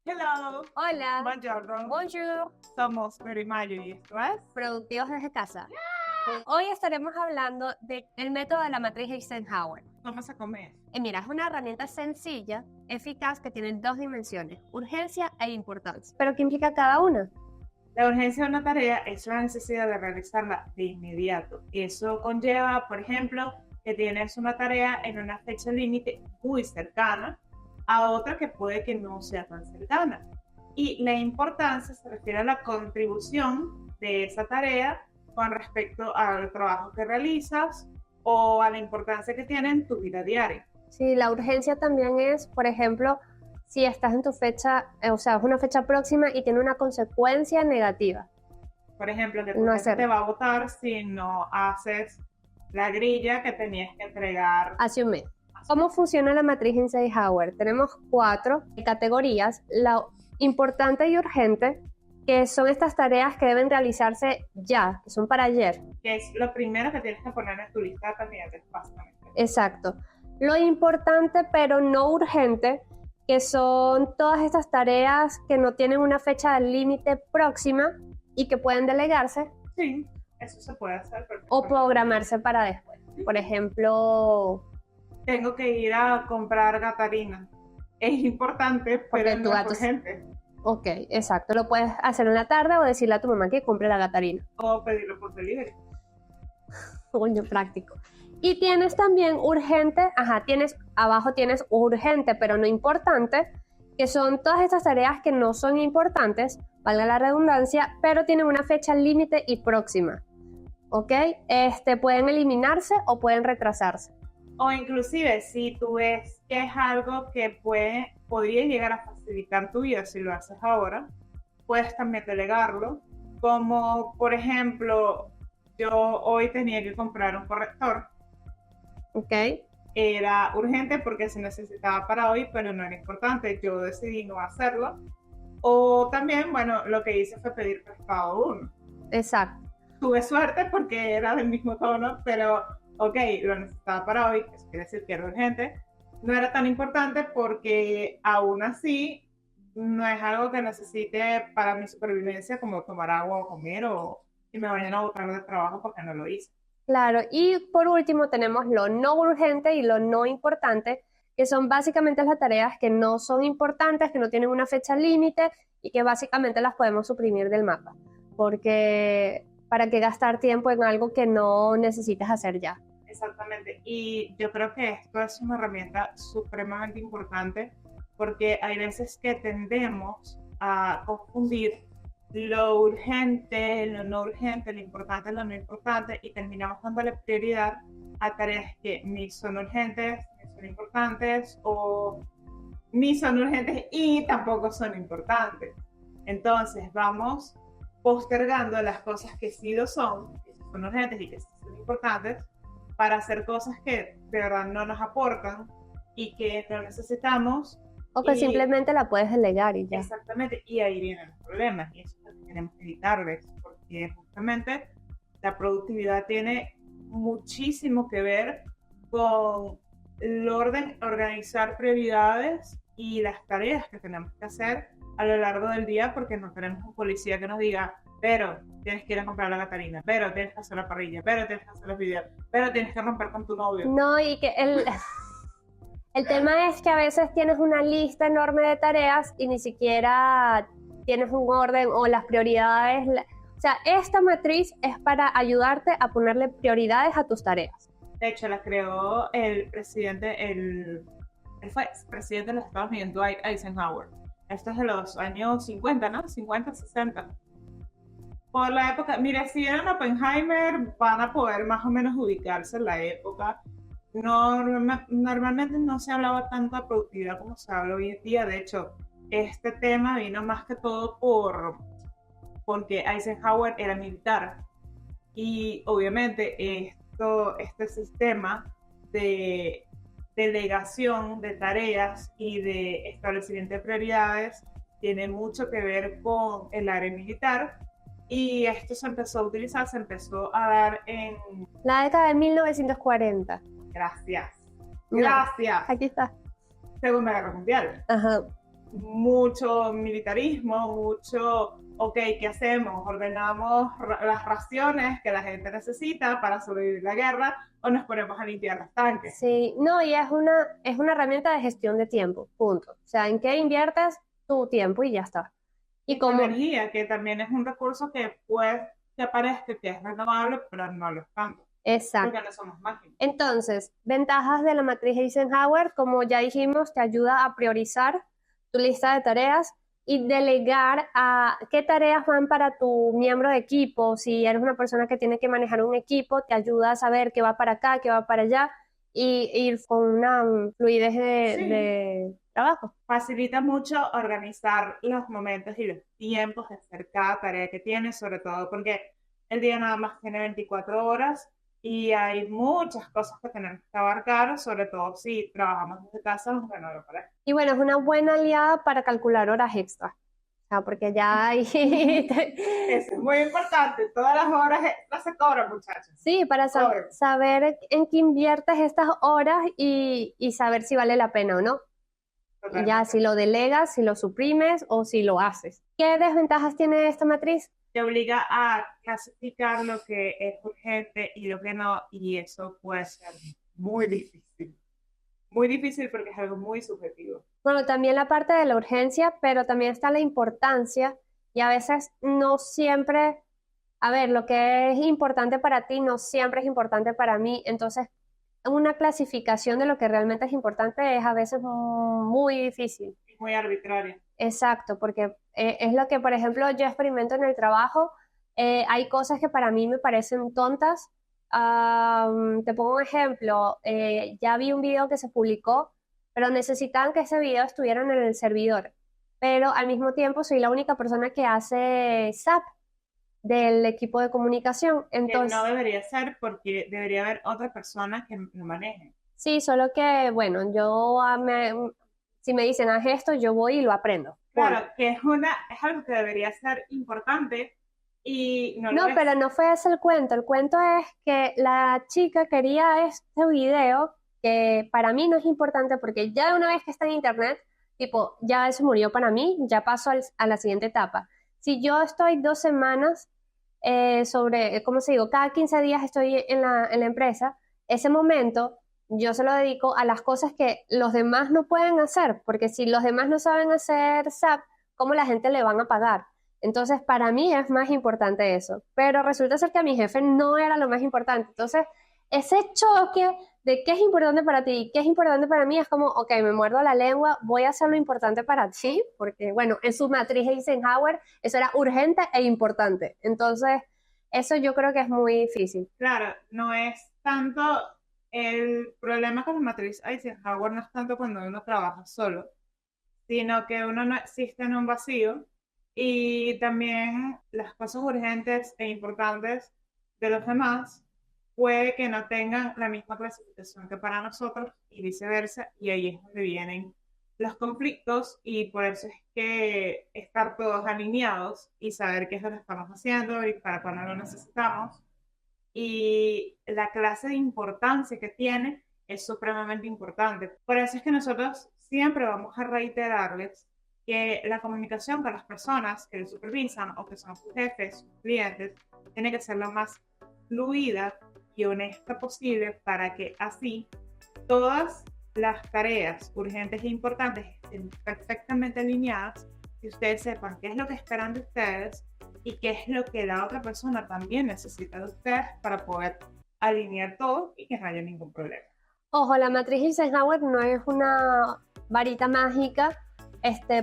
Hello, Hola, buongiorno. bonjour, Somos Vero y Mario y esto es. productivos desde casa. Hoy estaremos hablando del método de la matriz Eisenhower. Vamos a comer. Mira, es una herramienta sencilla, eficaz, que tiene dos dimensiones, urgencia e importancia. ¿Pero qué implica cada una? La urgencia de una tarea es la necesidad de realizarla de inmediato. Eso conlleva, por ejemplo, que tienes una tarea en una fecha límite muy cercana a otra que puede que no sea tan cercana. Y la importancia se refiere a la contribución de esa tarea con respecto al trabajo que realizas o a la importancia que tiene en tu vida diaria. Sí, la urgencia también es, por ejemplo, si estás en tu fecha, o sea, es una fecha próxima y tiene una consecuencia negativa. Por ejemplo, que tu No jefe hacer te va a votar si no haces la grilla que tenías que entregar. hace un mes. ¿Cómo funciona la matriz Eisenhower? Tenemos 4 categorías. La importante y urgente, que son estas tareas que deben realizarse ya, que son para ayer. Que es lo primero que tienes que poner en tu lista de pendientes, básicamente. Exacto. Lo importante pero no urgente, que son todas estas tareas que no tienen una fecha de límite próxima y que pueden delegarse Sí, eso se puede hacer o perfectamente. programarse para después. Por ejemplo, Tengo que ir a comprar gatarina. Es importante, Porque pero tu no es gato es- urgente. ok, exacto, lo puedes hacer en la tarde o decirle a tu mamá que compre la gatarina. O pedirlo por delivery. Coño, práctico. Y tienes también urgente, abajo tienes urgente pero no importante, que son todas estas tareas que no son importantes, valga la redundancia, pero tienen una fecha límite y próxima. ¿Ok? Pueden eliminarse o pueden retrasarse. O inclusive si tú ves que es algo que podría llegar a facilitar tu vida si lo haces ahora, puedes también delegarlo. Como por ejemplo, yo hoy tenía que comprar un corrector. ¿Ok? Era urgente porque se necesitaba para hoy, pero no era importante. Yo decidí no hacerlo. O también, bueno, lo que hice fue pedir prestado uno. Exacto. Tuve suerte porque era del mismo tono, pero ok, lo necesitaba para hoy, eso quiere decir que era urgente. No era tan importante porque aún así no es algo que necesite para mi supervivencia como tomar agua o comer o que me vayan a botar de trabajo porque no lo hice. Claro, y por último tenemos lo no urgente y lo no importante, que son básicamente las tareas que no son importantes, que no tienen una fecha límite y que básicamente las podemos suprimir del mapa, porque ¿para qué gastar tiempo en algo que no necesitas hacer ya? Exactamente. Y yo creo que esto es una herramienta supremamente importante porque hay veces que tendemos a confundir lo urgente, lo no urgente, lo importante, lo no importante y terminamos dándole prioridad a tareas que ni son urgentes, ni son importantes o ni son urgentes y tampoco son importantes. Entonces vamos postergando las cosas que sí lo son, que sí son urgentes y que sí son importantes, para hacer cosas que de verdad no nos aportan y que no necesitamos. O que Y simplemente la puedes delegar y ya. exactamente, y ahí vienen los problemas y eso es lo que tenemos que evitarles, porque justamente la productividad tiene muchísimo que ver con el orden, organizar prioridades y las tareas que tenemos que hacer a lo largo del día, porque no tenemos un policía que nos diga, pero tienes que ir a comprar la gatarina, pero tienes que hacer la parrilla, pero tienes que hacer los videos, pero tienes que romper con tu novio. No, y que el tema es que a veces tienes una lista enorme de tareas y ni siquiera tienes un orden o las prioridades. O sea, esta matriz es para ayudarte a ponerle prioridades a tus tareas. De hecho, la creó el presidente, él fue presidente de los Estados Unidos, Dwight Eisenhower. Esto es de los años 50, ¿no? 50, 60. Por la época, mira, si eran Oppenheimer, van a poder más o menos ubicarse en la época. Normalmente no se hablaba tanto de productividad como se habla hoy en día. De hecho, este tema vino más que todo porque Eisenhower era militar. Y obviamente este sistema de delegación de tareas y de establecimiento de prioridades tiene mucho que ver con el área militar y esto se empezó a utilizar, se empezó a dar en... La década de 1940. Gracias. Mira, Gracias. aquí está. Segunda Guerra Mundial. Ajá. mucho militarismo, mucho, ok, ¿qué hacemos? ¿Ordenamos las raciones que la gente necesita para sobrevivir la guerra o nos ponemos a limpiar los tanques? Sí, no, y es una herramienta de gestión de tiempo, punto. O sea, ¿en qué inviertes tu tiempo y ya está? Y Y tu como, energía, que también es un recurso que puede que parezca que es renovable, pero no lo es tanto, porque exacto. no somos máquinas. Entonces, ventajas de la matriz Eisenhower, como ya dijimos, te ayuda a priorizar tu lista de tareas y delegar a qué tareas van para tu miembro de equipo. Si eres una persona que tiene que manejar un equipo, te ayuda a saber qué va para acá, qué va para allá y ir con una fluidez Sí, de trabajo. facilita mucho organizar los momentos y los tiempos de hacer cada tarea que tienes, sobre todo porque el día nada más tiene 24 horas y hay muchas cosas que tenemos que abarcar, sobre todo si trabajamos desde casa, aunque no lo parezca. Y bueno, es una buena aliada para calcular horas extras. O sea, porque ya hay... Eso es muy importante, todas las horas extras se cobran, muchachos. Sí, para Cobren. saber en qué inviertes estas horas y saber si vale la pena o no. Y ya Totalmente. si lo delegas, si lo suprimes o si lo haces. ¿Qué desventajas tiene esta matriz? Te obliga a clasificar lo que es urgente y lo que no, y eso puede ser muy difícil. Muy difícil porque es algo muy subjetivo. Bueno, también la parte de la urgencia, pero también está la importancia y a veces no siempre, a ver, lo que es importante para ti no siempre es importante para mí. Entonces, una clasificación de lo que realmente es importante es a veces muy difícil. Es muy arbitrario. Exacto, porque es lo que, por ejemplo, yo experimento en el trabajo. Hay cosas que para mí me parecen tontas. Te pongo un ejemplo. Ya vi un video que se publicó, pero necesitaban que ese video estuviera en el servidor. Pero al mismo tiempo soy la única persona que hace SAP del equipo de comunicación. Que no Entonces, debería ser porque debería haber otra persona que lo maneje. sí, solo que, bueno, si me dicen haz esto, yo voy y lo aprendo. Punto. Claro, que es algo que debería ser importante y no lo No, es. pero no fue ese el cuento. El cuento es que la chica quería este video que para mí no es importante porque ya una vez que está en internet, tipo, ya eso murió para mí, ya paso a la siguiente etapa. Si yo estoy 2 semanas ¿cómo se digo? Cada 15 días estoy en la empresa, ese momento yo se lo dedico a las cosas que los demás no pueden hacer, porque si los demás no saben hacer SAP, ¿cómo la gente le van a pagar? Entonces, para mí es más importante eso. Pero resulta ser que a mi jefe no era lo más importante. Entonces, ese choque de qué es importante para ti y qué es importante para mí es como, ok, me muerdo la lengua, voy a hacer lo importante para ti, porque, bueno, en su matriz Eisenhower eso era urgente e importante. Entonces, eso yo creo que es muy difícil. Claro, no es tanto el problema con la matriz Eisenhower, no es tanto cuando uno trabaja solo, sino que uno no existe en un vacío y también las cosas urgentes e importantes de los demás puede que no tengan la misma clasificación que para nosotros y viceversa, y ahí es donde vienen los conflictos y por eso es que estar todos alineados y saber qué es lo que estamos haciendo y para cuándo lo necesitamos y la clase de importancia que tiene es supremamente importante. Por eso es que nosotros siempre vamos a reiterarles que la comunicación con las personas que les supervisan o que son sus jefes, sus clientes, tiene que ser lo más fluida y honesta posible para que así todas las tareas urgentes e importantes estén perfectamente alineadas y ustedes sepan qué es lo que esperan de ustedes y qué es lo que la otra persona también necesita de ustedes para poder alinear todo y que no haya ningún problema. Ojo, la matriz Eisenhower no es una varita mágica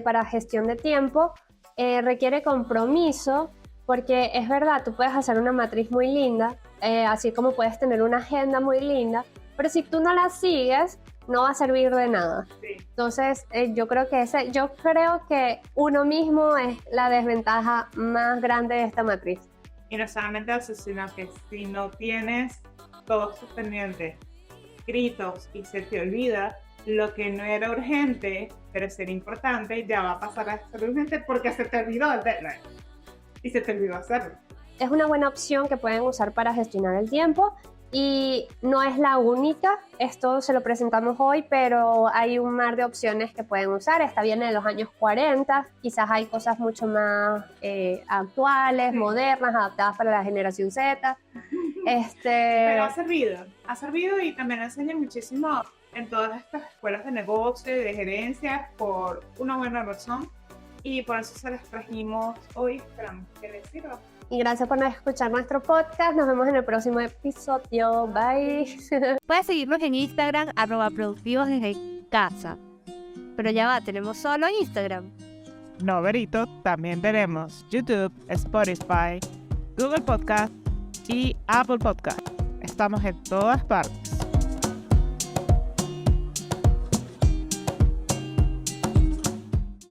para gestión de tiempo, requiere compromiso, porque es verdad, tú puedes hacer una matriz muy linda, así como puedes tener una agenda muy linda, pero si tú no la sigues, no va a servir de nada. Sí. Entonces, yo creo que uno mismo es la desventaja más grande de esta matriz. Y no solamente eso, sino que si no tienes todos tus pendientes escritos y se te olvida lo que no era urgente, pero ser importante, ya va a pasar a ser urgente porque se te olvidó el deadline y se te olvidó hacerlo. Es una buena opción que pueden usar para gestionar el tiempo Y no es la única, esto se lo presentamos hoy, pero hay un mar de opciones que pueden usar. Esta viene de los años 40, quizás hay cosas mucho más actuales, modernas, adaptadas para la generación Z. Pero ha servido y también enseña muchísimo en todas estas escuelas de negocio y de gerencia por una buena razón. Y por eso se les trajimos hoy, esperamos que les sirva. Y gracias por escuchar nuestro podcast. Nos vemos en el próximo episodio. Bye. Puedes seguirnos en Instagram, @productivos desde casa. Pero ya va, tenemos solo Instagram. No, Verito, también tenemos YouTube, Spotify, Google Podcast y Apple Podcast. Estamos en todas partes.